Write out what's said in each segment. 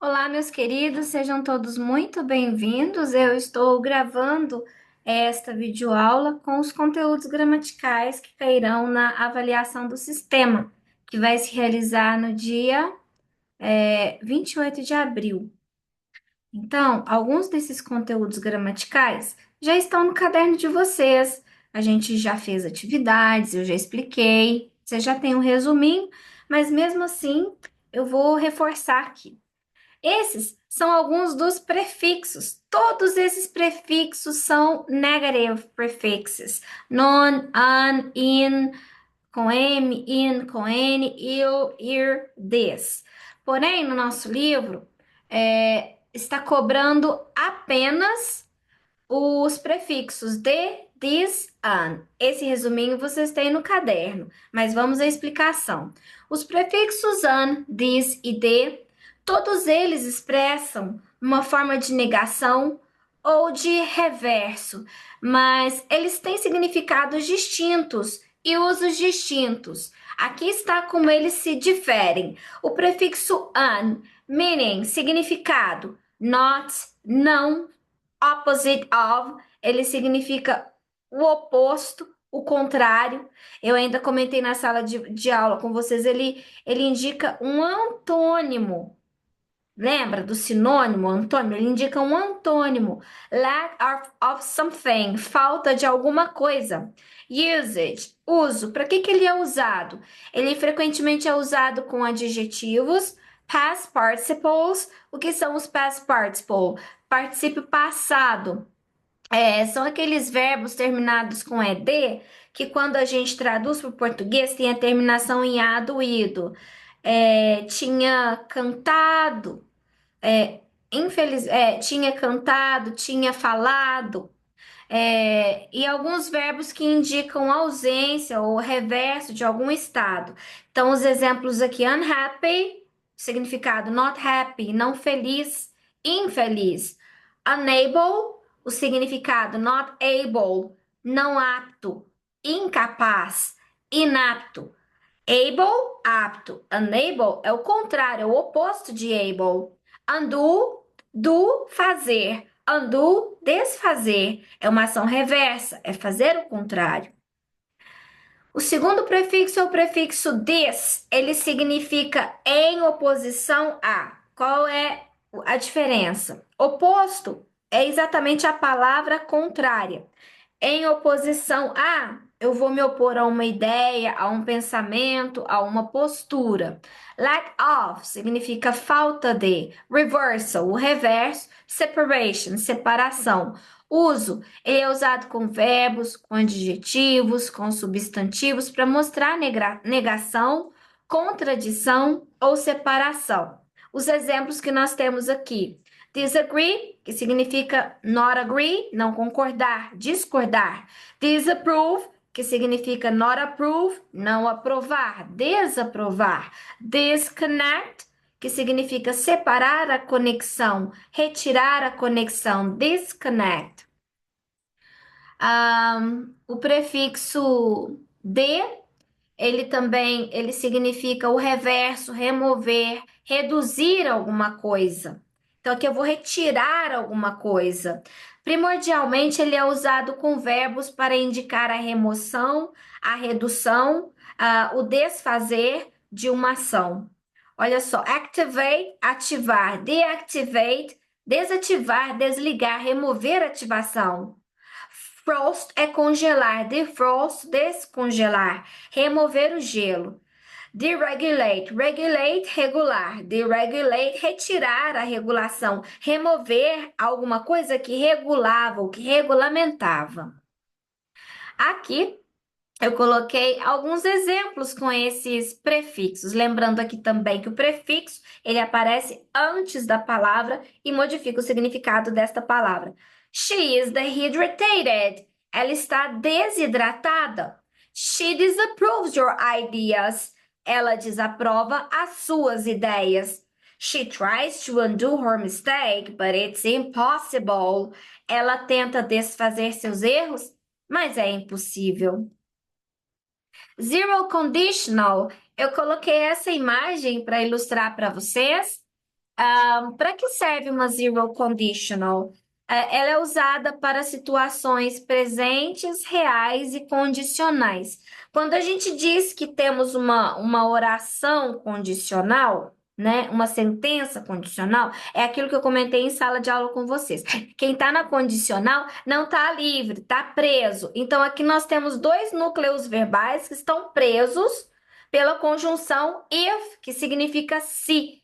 Olá, meus queridos, sejam todos muito bem-vindos. Eu estou gravando esta videoaula com os conteúdos gramaticais que cairão na avaliação do sistema, que vai se realizar no dia 28 de abril. Então, alguns desses conteúdos gramaticais já estão no caderno de vocês. A gente já fez atividades, eu já expliquei, você já tem um resuminho, mas mesmo assim eu vou reforçar aqui. Esses são alguns dos prefixos. Todos esses prefixos são negative prefixes. Non, an, in, com M, in, com N, il, ir, this. Porém, no nosso livro, está cobrando apenas os prefixos de, this, an. Esse resuminho vocês têm no caderno, mas vamos à explicação. Os prefixos an, this e de, todos eles expressam uma forma de negação ou de reverso, mas eles têm significados distintos e usos distintos. Aqui está como eles se diferem. O prefixo an, meaning, significado, not, não, opposite of, ele significa o oposto, o contrário. Eu ainda comentei na sala de aula com vocês, ele indica um antônimo. Lembra do sinônimo, antônimo? Ele indica um antônimo. Lack of something, falta de alguma coisa. Usage, uso. Para que ele é usado? Ele frequentemente é usado com adjetivos, past participles. O que são os past participle? Particípio passado. São aqueles verbos terminados com ed que quando a gente traduz para o português tem a terminação em a do ido. Tinha cantado, tinha cantado, tinha falado, e alguns verbos que indicam ausência ou reverso de algum estado. Então, os exemplos aqui: unhappy, significado not happy, não feliz, infeliz. Unable, o significado not able, não apto, incapaz, inapto. Able, apto. Unable é o contrário, é o oposto de able. Undo, do, fazer. Undo, desfazer. É uma ação reversa, é fazer o contrário. O segundo prefixo é o prefixo des. Ele significa em oposição a. Qual é a diferença? Oposto é exatamente a palavra contrária. Em oposição a, eu vou me opor a uma ideia, a um pensamento, a uma postura. Lack of significa falta de. Reversal, o reverso. Separation, separação. Uso, ele é usado com verbos, com adjetivos, com substantivos para mostrar negação, contradição ou separação. Os exemplos que nós temos aqui: disagree, que significa not agree, não concordar, discordar. Disapprove, que significa not approve, não aprovar, desaprovar. Disconnect, que significa separar a conexão, retirar a conexão. Disconnect. O prefixo de, ele significa o reverso, remover, reduzir alguma coisa. Então, aqui eu vou retirar alguma coisa. Primordialmente, ele é usado com verbos para indicar a remoção, a redução, o desfazer de uma ação. Olha só, activate, ativar, deactivate, desativar, desligar, remover ativação. Frost é congelar, defrost, descongelar, remover o gelo. Deregulate, regulate, regular. Deregulate, retirar a regulação, remover alguma coisa que regulava ou que regulamentava. Aqui eu coloquei alguns exemplos com esses prefixos, lembrando aqui também que o prefixo ele aparece antes da palavra e modifica o significado desta palavra. She is dehydrated. Ela está desidratada. She disapproves your ideas. Ela desaprova as suas ideias. She tries to undo her mistake, but it's impossible. Ela tenta desfazer seus erros, mas é impossível. Zero conditional, eu coloquei essa imagem para ilustrar para vocês. Para que serve uma zero conditional? Ela é usada para situações presentes, reais e condicionais. Quando a gente diz que temos uma oração condicional, né, uma sentença condicional, é aquilo que eu comentei em sala de aula com vocês. Quem está na condicional não está livre, está preso. Então, aqui nós temos dois núcleos verbais que estão presos pela conjunção if, que significa se.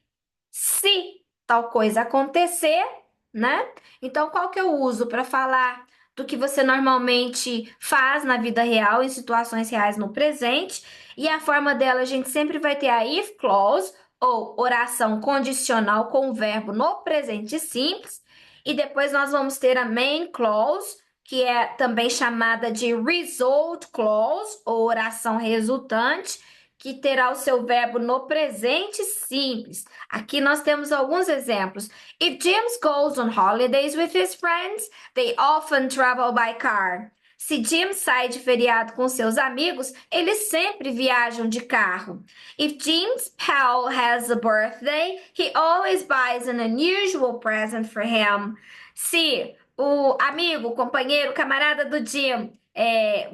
Se tal coisa acontecer, né? Então, qual que eu uso para falar do que você normalmente faz na vida real, em situações reais no presente? E a forma dela, a gente sempre vai ter a if clause, ou oração condicional com o verbo no presente simples. E depois nós vamos ter a main clause, que é também chamada de result clause, ou oração resultante, que terá o seu verbo no presente simples. Aqui nós temos alguns exemplos. If James goes on holidays with his friends, they often travel by car. Se Jim sai de feriado com seus amigos, eles sempre viajam de carro. If Jim's pal has a birthday, he always buys an unusual present for him. Se o amigo, companheiro, camarada do Jim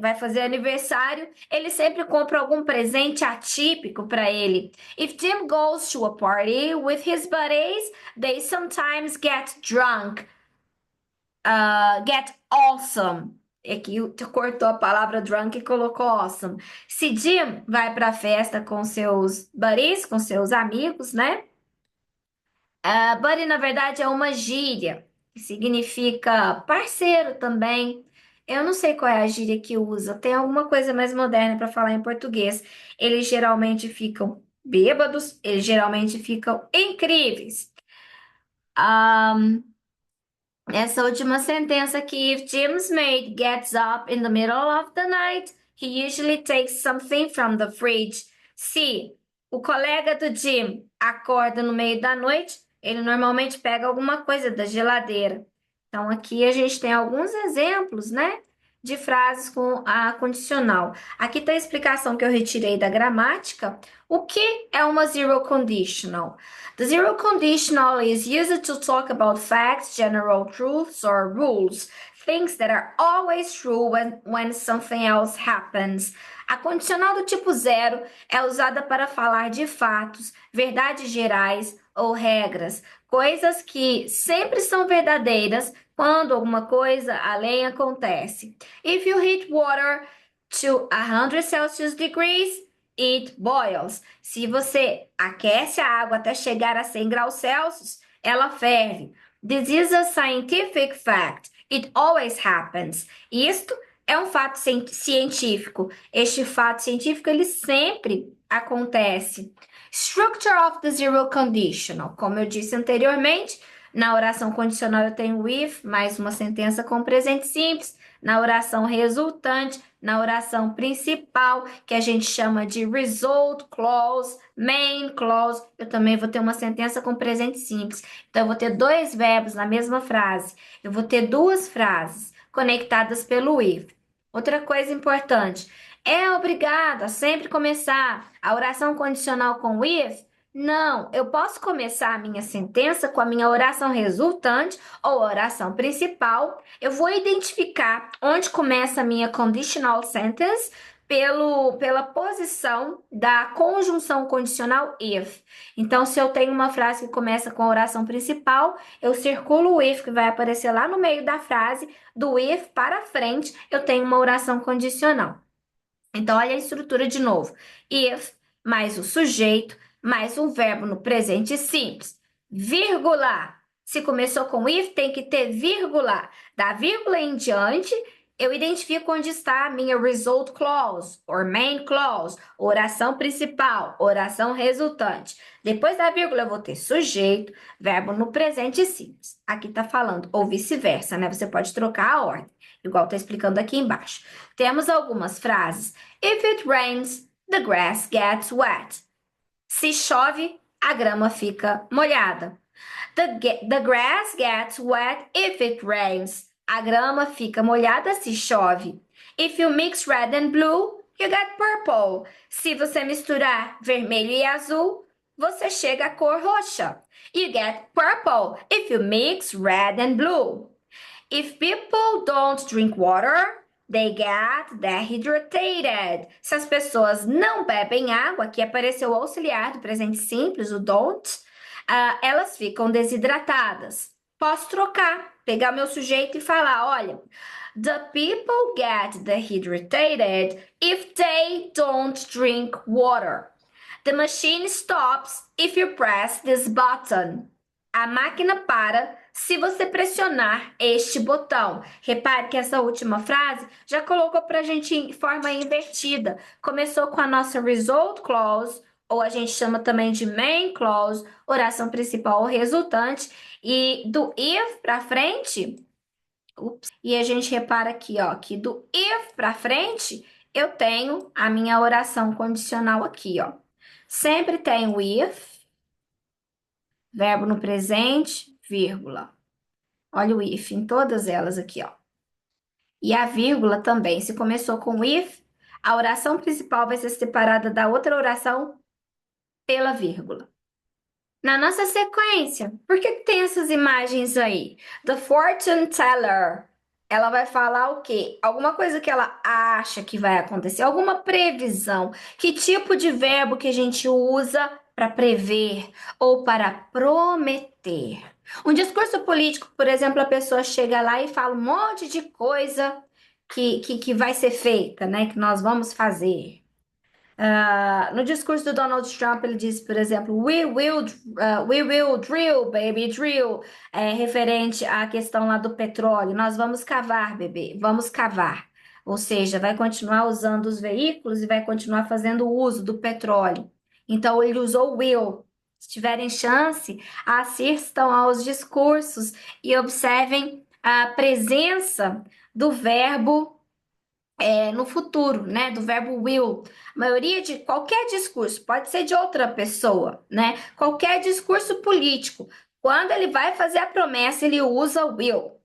vai fazer aniversário, ele sempre compra algum presente atípico para ele. If Jim goes to a party with his buddies, they sometimes get drunk, get awesome. Aqui cortou a palavra drunk e colocou awesome. Se Jim vai para a festa com seus buddies, com seus amigos, né? Buddy, na verdade, é uma gíria, que significa parceiro também. Eu não sei qual é a gíria que usa, tem alguma coisa mais moderna para falar em português. Eles geralmente ficam bêbados, eles geralmente ficam incríveis. Essa última sentença aqui, if Jim's mate gets up in the middle of the night, he usually takes something from the fridge. Se o colega do Jim acorda no meio da noite, ele normalmente pega alguma coisa da geladeira. Então aqui a gente tem alguns exemplos, né, de frases com a condicional. Aqui está a explicação que eu retirei da gramática. O que é uma zero conditional? The zero conditional is used to talk about facts, general truths, or rules, things that are always true when something else happens. A condicional do tipo zero é usada para falar de fatos, verdades gerais ou regras, coisas que sempre são verdadeiras quando alguma coisa além acontece. If you heat water to 100 Celsius degrees, it boils. Se você aquece a água até chegar a 100 graus Celsius, ela ferve. This is a scientific fact. It always happens. Isto é um fato científico. Este fato científico ele sempre acontece. Structure of the zero conditional. Como eu disse anteriormente, na oração condicional eu tenho with mais uma sentença com presente simples. Na oração resultante, na oração principal, que a gente chama de result clause, main clause, eu também vou ter uma sentença com presente simples. Então, eu vou ter dois verbos na mesma frase. Eu vou ter duas frases conectadas pelo with. Outra coisa importante, é obrigado a sempre começar a oração condicional com with? Não, eu posso começar a minha sentença com a minha oração resultante ou oração principal. Eu vou identificar onde começa a minha conditional sentence pela posição da conjunção condicional if. Então, se eu tenho uma frase que começa com a oração principal, eu circulo o if que vai aparecer lá no meio da frase, do if para frente, eu tenho uma oração condicional. Então, olha a estrutura de novo. If mais o sujeito mais um verbo no presente simples. Vírgula. Se começou com if, tem que ter vírgula. Da vírgula em diante, eu identifico onde está a minha result clause, or main clause, oração principal, oração resultante. Depois da vírgula, eu vou ter sujeito, verbo no presente simples. Aqui está falando, ou vice-versa, né? Você pode trocar a ordem, igual está explicando aqui embaixo. Temos algumas frases. If it rains, the grass gets wet. Se chove, a grama fica molhada. The grass gets wet if it rains. A grama fica molhada se chove. If you mix red and blue, you get purple. Se você misturar vermelho e azul, você chega à cor roxa. You get purple if you mix red and blue. If people don't drink water, they get dehydrated. Se as pessoas não bebem água, aqui apareceu o auxiliar do presente simples, o don't, elas ficam desidratadas. Posso trocar, pegar meu sujeito e falar, olha, the people get dehydrated if they don't drink water. The machine stops if you press this button. A máquina para se você pressionar este botão. Repare que essa última frase já colocou para a gente em forma invertida. Começou com a nossa result clause, ou a gente chama também de main clause, oração principal ou resultante, e do if para frente, e a gente repara aqui, ó, que do if para frente eu tenho a minha oração condicional aqui, ó. Sempre tem o if, verbo no presente, vírgula. Olha o if em todas elas aqui, ó. E a vírgula também. Se começou com if, a oração principal vai ser separada da outra oração pela vírgula. Na nossa sequência, por que tem essas imagens aí? The fortune teller. Ela vai falar o quê? Alguma coisa que ela acha que vai acontecer, alguma previsão. Que tipo de verbo que a gente usa para prever ou para prometer? Um discurso político, por exemplo, a pessoa chega lá e fala um monte de coisa que vai ser feita, né? Que nós vamos fazer. No discurso do Donald Trump, ele disse, por exemplo, we will drill, baby, drill, referente à questão lá do petróleo. Nós vamos cavar, bebê, vamos cavar. Ou seja, vai continuar usando os veículos e vai continuar fazendo uso do petróleo. Então, ele usou will. Se tiverem chance, assistam aos discursos e observem a presença do verbo no futuro, né? Do verbo will. A maioria de qualquer discurso, pode ser de outra pessoa, né? Qualquer discurso político, quando ele vai fazer a promessa, ele usa will.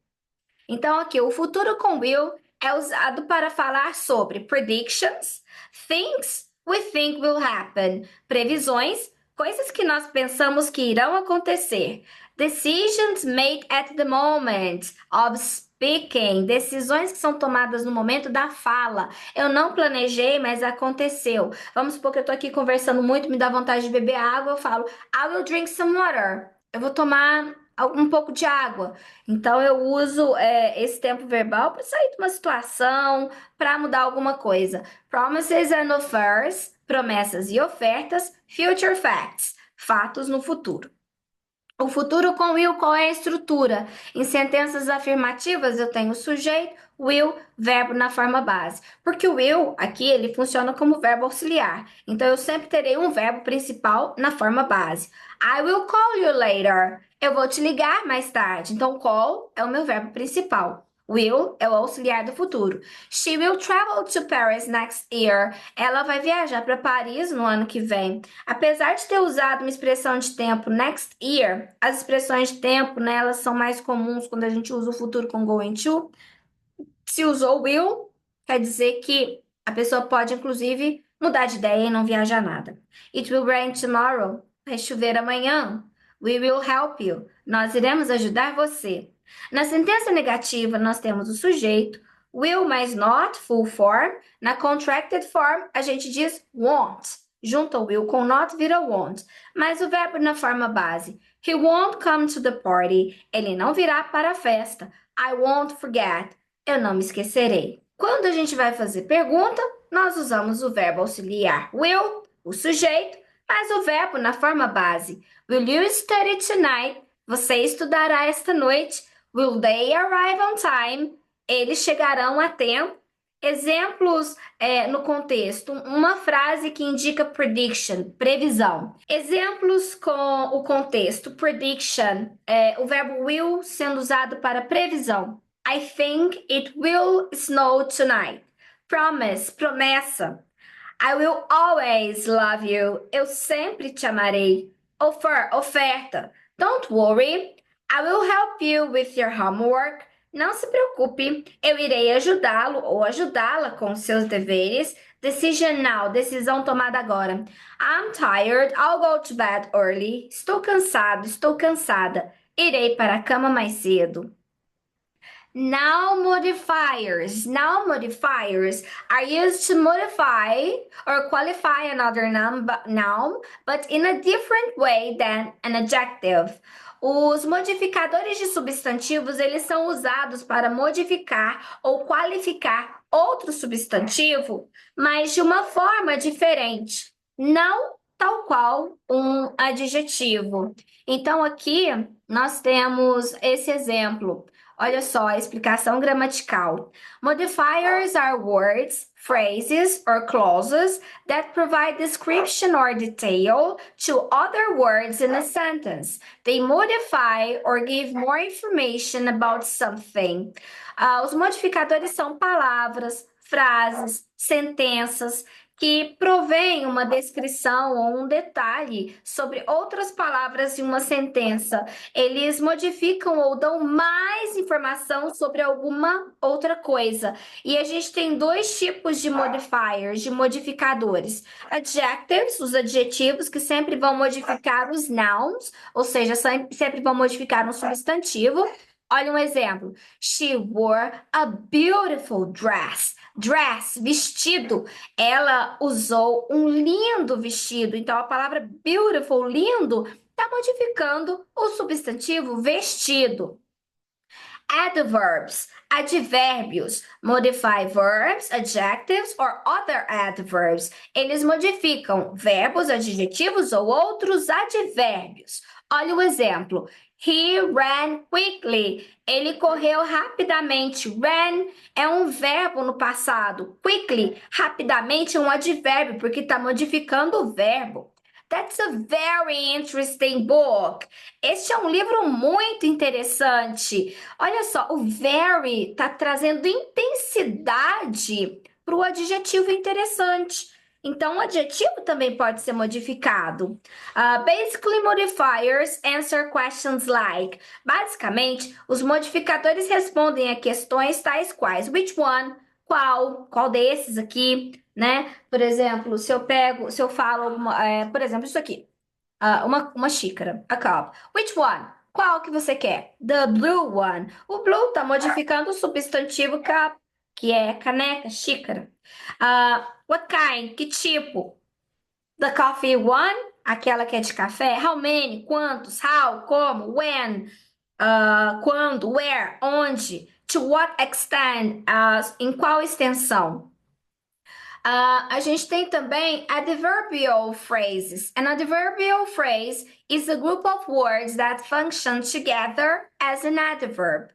Então, aqui, o futuro com will é usado para falar sobre predictions, things we think will happen, previsões, coisas que nós pensamos que irão acontecer, decisions made at the moment of speaking, decisões que são tomadas no momento da fala. Eu não planejei, mas aconteceu. Vamos supor que eu tô aqui conversando muito, me dá vontade de beber água, eu falo, I will drink some water. Eu vou tomar um pouco de água. Então, eu uso esse tempo verbal para sair de uma situação, para mudar alguma coisa. Promises and offers, promessas e ofertas. Future facts, fatos no futuro. O futuro com will, qual é a estrutura? Em sentenças afirmativas, eu tenho sujeito, will, verbo na forma base. Porque o will, aqui, ele funciona como verbo auxiliar. Então, eu sempre terei um verbo principal na forma base. I will call you later. Eu vou te ligar mais tarde. Então, call é o meu verbo principal. Will é o auxiliar do futuro. She will travel to Paris next year. Ela vai viajar para Paris no ano que vem. Apesar de ter usado uma expressão de tempo next year, as expressões de tempo, né, elas são mais comuns quando a gente usa o futuro com going to. Se usou will, quer dizer que a pessoa pode, inclusive, mudar de ideia e não viajar nada. It will rain tomorrow. Vai chover amanhã. We will help you. Nós iremos ajudar você. Na sentença negativa, nós temos o sujeito, will mais not, full form. Na contracted form, a gente diz won't. Junta o will com not, vira won't. Mas o verbo na forma base. He won't come to the party. Ele não virá para a festa. I won't forget. Eu não me esquecerei. Quando a gente vai fazer pergunta, nós usamos o verbo auxiliar will, o sujeito, mas o verbo na forma base. Will you study tonight? Você estudará esta noite. Will they arrive on time? Eles chegarão a tempo. Exemplos no contexto. Uma frase que indica prediction, previsão. Exemplos com o contexto. Prediction, o verbo will sendo usado para previsão. I think it will snow tonight. Promise, promessa. I will always love you. Eu sempre te amarei. Offer, oferta. Don't worry. I will help you with your homework. Não se preocupe, eu irei ajudá-lo ou ajudá-la com seus deveres. Decision now, decisão tomada agora. I'm tired, I'll go to bed early. Estou cansado, estou cansada. Irei para a cama mais cedo. Now modifiers are used to modify or qualify another noun, but in a different way than an adjective. Os modificadores de substantivos, eles são usados para modificar ou qualificar outro substantivo, mas de uma forma diferente, não tal qual um adjetivo. Então aqui nós temos esse exemplo. Olha só a explicação gramatical. Modifiers are words, phrases, or clauses that provide description or detail to other words in a sentence. They modify or give more information about something. Os modificadores são palavras, frases, sentenças que provém uma descrição ou um detalhe sobre outras palavras em uma sentença. Eles modificam ou dão mais informação sobre alguma outra coisa. E a gente tem dois tipos de modifiers, de modificadores. Adjectives, os adjetivos que sempre vão modificar os nouns, ou seja, sempre vão modificar um substantivo. Olha um exemplo. She wore a beautiful dress. Dress, vestido. Ela usou um lindo vestido. Então, a palavra beautiful, lindo, está modificando o substantivo vestido. Adverbs, advérbios, modify verbs, adjectives or other adverbs. Eles modificam verbos, adjetivos ou outros advérbios. Olha o exemplo. He ran quickly. Ele correu rapidamente. Ran é um verbo no passado. Quickly, rapidamente, é um advérbio, porque está modificando o verbo. That's a very interesting book. Este é um livro muito interessante. Olha só, o very está trazendo intensidade para o adjetivo interessante. Então, o adjetivo também pode ser modificado. Basically, modifiers answer questions like. Basicamente, os modificadores respondem a questões tais quais: which one? Qual desses aqui? Né? Por exemplo, se eu falo, por exemplo, isso aqui, uma xícara, a cup. Which one? Qual que você quer? The blue one. O blue está modificando o substantivo cup, que é caneca, xícara. What kind? Que tipo? The coffee one? Aquela que é de café. How many? Quantos? How? Como? When? Quando? Where? Onde? To what extent? Em qual extensão? A gente tem também adverbial phrases. An adverbial phrase is a group of words that function together as an adverb.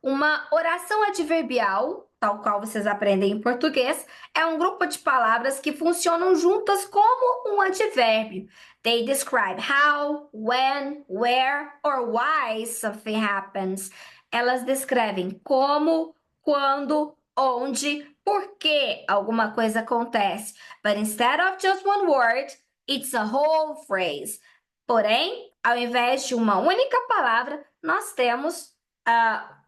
Uma oração adverbial, tal qual vocês aprendem em português, é um grupo de palavras que funcionam juntas como um advérbio. They describe how, when, where or why something happens. Elas descrevem como, quando, onde, por que alguma coisa acontece. But instead of just one word, it's a whole phrase. Porém, ao invés de uma única palavra, nós temos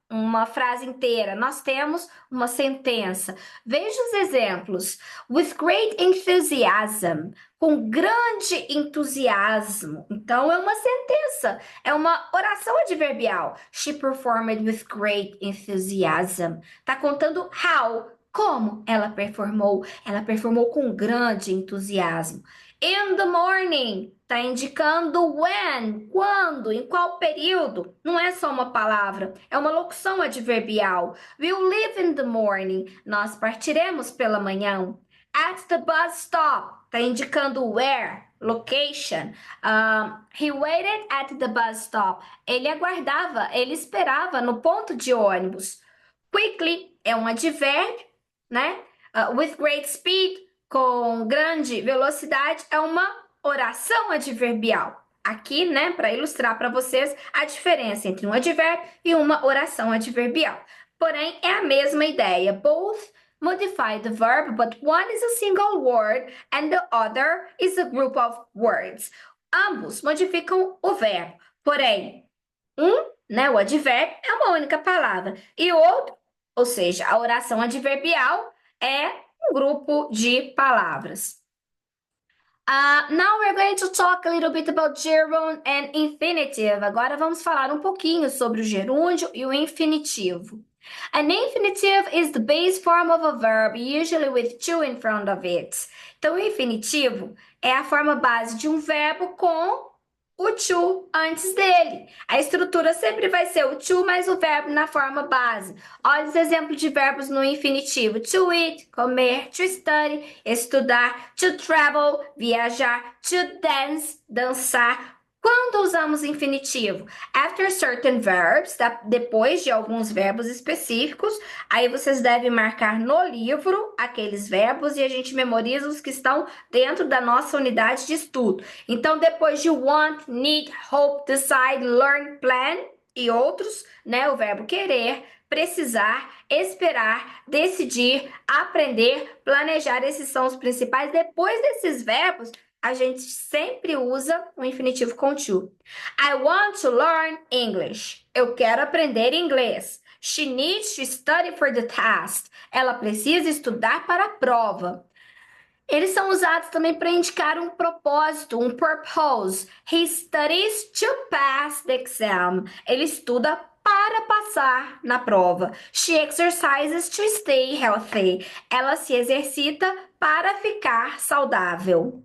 uma frase inteira, nós temos uma sentença. Veja os exemplos. With great enthusiasm, com grande entusiasmo. Então, é uma sentença, é uma oração adverbial. She performed with great enthusiasm. Está contando how, como ela performou. Ela performou com grande entusiasmo. In the morning, está indicando when, quando, em qual período. Não é só uma palavra, é uma locução adverbial. We'll leave in the morning. Nós partiremos pela manhã. At the bus stop, está indicando where, location. He waited at the bus stop. Ele aguardava, ele esperava no ponto de ônibus. Quickly é um advérbio, né? With great speed, com grande velocidade, é uma oração adverbial. Aqui, né, para ilustrar para vocês a diferença entre um advérbio e uma oração adverbial. Porém, é a mesma ideia. Both modify the verb, but one is a single word and the other is a group of words. Ambos modificam o verbo, porém, um né? O advérbio é uma única palavra. E outro, ou seja, a oração adverbial é um grupo de palavras. Now we're going to talk a little bit about gerund and infinitive. Agora vamos falar um pouquinho sobre o gerúndio e o infinitivo. An infinitive is the base form of a verb, usually with to in front of it. Então, o infinitivo é a forma base de um verbo com o to antes dele. A estrutura sempre vai ser o to mais o verbo na forma base. Olha os exemplos de verbos no infinitivo: to eat, comer, to study, estudar, to travel, viajar, to dance, dançar. Quando usamos infinitivo? After certain verbs, depois de alguns verbos específicos, aí vocês devem marcar no livro aqueles verbos e a gente memoriza os que estão dentro da nossa unidade de estudo. Então, depois de want, need, hope, decide, learn, plan e outros, né? O verbo querer, precisar, esperar, decidir, aprender, planejar, esses são os principais. Depois desses verbos, a gente sempre usa o infinitivo com to. I want to learn English. Eu quero aprender inglês. She needs to study for the test. Ela precisa estudar para a prova. Eles são usados também para indicar um propósito, um purpose. He studies to pass the exam. Ele estuda para passar na prova. She exercises to stay healthy. Ela se exercita para ficar saudável.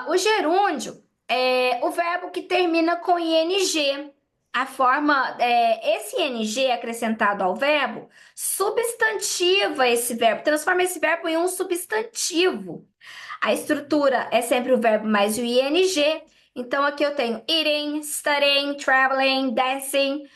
O gerúndio é o verbo que termina com ing. A forma, esse ing acrescentado ao verbo substantiva esse verbo, transforma esse verbo em um substantivo. A estrutura é sempre o verbo mais o ing. Então, aqui eu tenho eating, studying, traveling, dancing.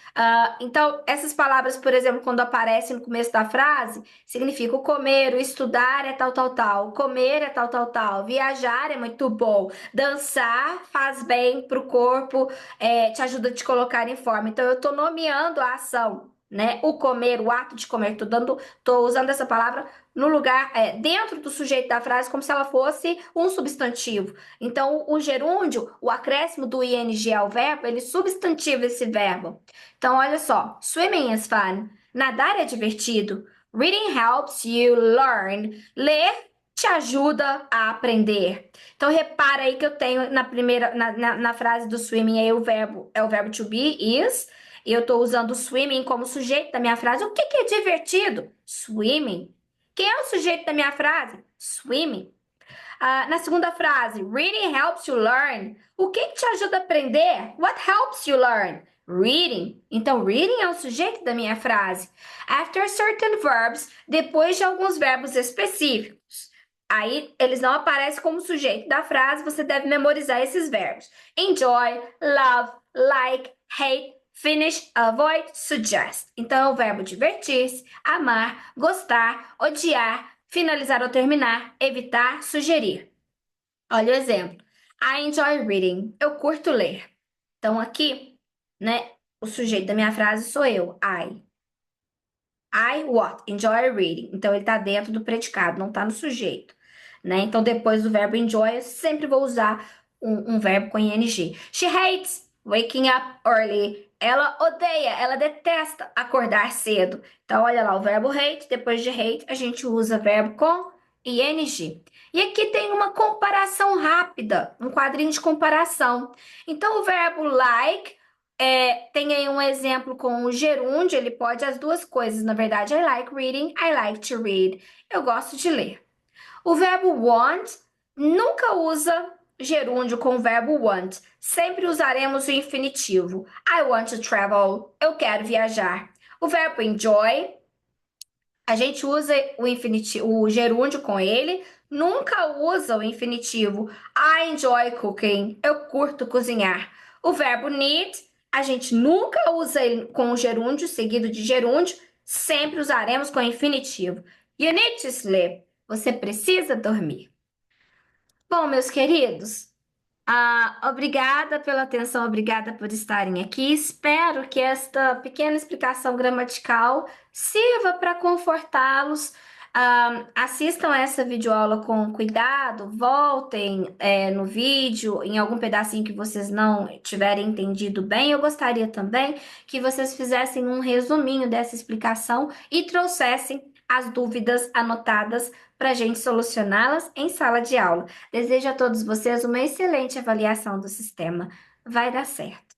Então, essas palavras, por exemplo, quando aparecem no começo da frase, significa o comer, o estudar é tal, tal, tal, comer é tal, tal, tal, viajar é muito bom, dançar faz bem para o corpo, te ajuda a te colocar em forma. Então, eu estou nomeando a ação, né? O comer, o ato de comer, tô usando essa palavra no lugar, dentro do sujeito da frase, como se ela fosse um substantivo. Então, o gerúndio, o acréscimo do ing ao verbo, ele substantiva esse verbo. Então, olha só: swimming is fun. Nadar é divertido. Reading helps you learn. Ler te ajuda a aprender. Então, repara aí que eu tenho na primeira, na frase do swimming aí é o verbo to be, is. E eu estou usando swimming como sujeito da minha frase. O que que é divertido? Swimming. Quem é o sujeito da minha frase? Swimming. Na segunda frase, reading helps you learn. O que que te ajuda a aprender? What helps you learn? Reading. Então, reading é o sujeito da minha frase. After certain verbs, depois de alguns verbos específicos. Aí, eles não aparecem como sujeito da frase, você deve memorizar esses verbos. Enjoy, love, like, hate, finish, avoid, suggest. Então, é o verbo divertir-se, amar, gostar, odiar, finalizar ou terminar, evitar, sugerir. Olha o exemplo. I enjoy reading. Eu curto ler. Então, aqui, né, o sujeito da minha frase sou eu, I. I what? Enjoy reading. Então, ele está dentro do predicado, não está no sujeito, né? Então, depois do verbo enjoy, eu sempre vou usar um verbo com ing. She hates waking up early. Ela odeia, ela detesta acordar cedo. Então, olha lá, o verbo hate, depois de hate, a gente usa verbo com ing. E aqui tem uma comparação rápida, um quadrinho de comparação. Então, o verbo like tem aí um exemplo com o gerúndio, ele pode as duas coisas, na verdade. I like reading, I like to read. Eu gosto de ler. O verbo want nunca usa gerúndio com o verbo want. Sempre usaremos o infinitivo. I want to travel. Eu quero viajar. O verbo enjoy, a gente usa o gerúndio com ele, nunca usa o infinitivo. I enjoy cooking. Eu curto cozinhar. O verbo need, a gente nunca usa ele com o gerúndio, seguido de gerúndio, sempre usaremos com o infinitivo. You need to sleep. Você precisa dormir. Bom, meus queridos, obrigada pela atenção, obrigada por estarem aqui. Espero que esta pequena explicação gramatical sirva para confortá-los, Assistam essa videoaula com cuidado, voltem, no vídeo, em algum pedacinho que vocês não tiverem entendido bem. Eu gostaria também que vocês fizessem um resuminho dessa explicação e trouxessem as dúvidas anotadas para a gente solucioná-las em sala de aula. Desejo a todos vocês uma excelente avaliação do sistema. Vai dar certo.